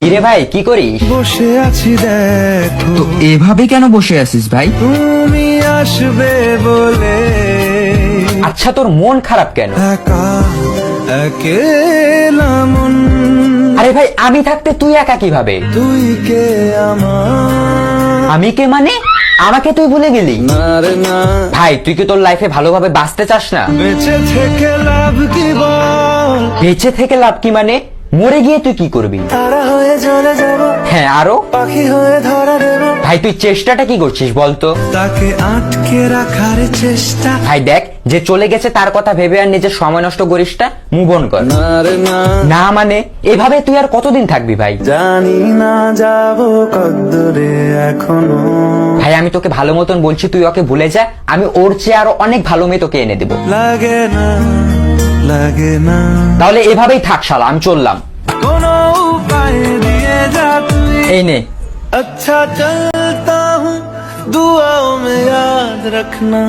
কিরে ভাই কি করিস? বসে আছি দেখো, তো এভাবে কেন বসে আছিস ভাই? তুমি আসবে বলে আচ্ছা তোর মন খারাপ কেন? একা একেলা মন, আরে ভাই আমি থাকতে তুই একা কিভাবে? তুই কে আমার? আমি কে মানে? আমাকে তুই ভুলে গেলি? না রে না, ভাই তুই কি তোর লাইফে ভালোভাবে বাঁচতে চাস না? বেঁচে থেকে লাভ কি বল? বেঁচে থেকে লাভ কি মানে? মরে গিয়ে তুই কি করবি? তারা হয়ে চলে যাব, হ্যাঁ আরো? পাখি হয়ে ধরা দেব, ভাই তুই চেষ্টাটা কি করছিস বলতো? তাকে আটকে রাখার চেষ্টা। ভাই দেখ, যে চলে গেছে তার কথা ভেবে আর নিজের সময় নষ্ট করিস না, মুভ অন কর। না রে না, না মানে এভাবে তুই আর কতদিন থাকবি ভাই? জানি না যাব কদ্দুরে এখনো। ভাই আমি তোকে ভালো মতন বলছি, তুই ওকে ভুলে যা। আমি ওর চেয়ে আরো অনেক ভালো মেয়ে তোকে এনে দেবো। লাগে না, লাগে না, তাহলে এভাবেই থাক শালা, আমি চললাম। কোনো উপায় দিয়ে যা তুই। এই নে। अच्छा चलता हूँ, दुआओं में याद रखना।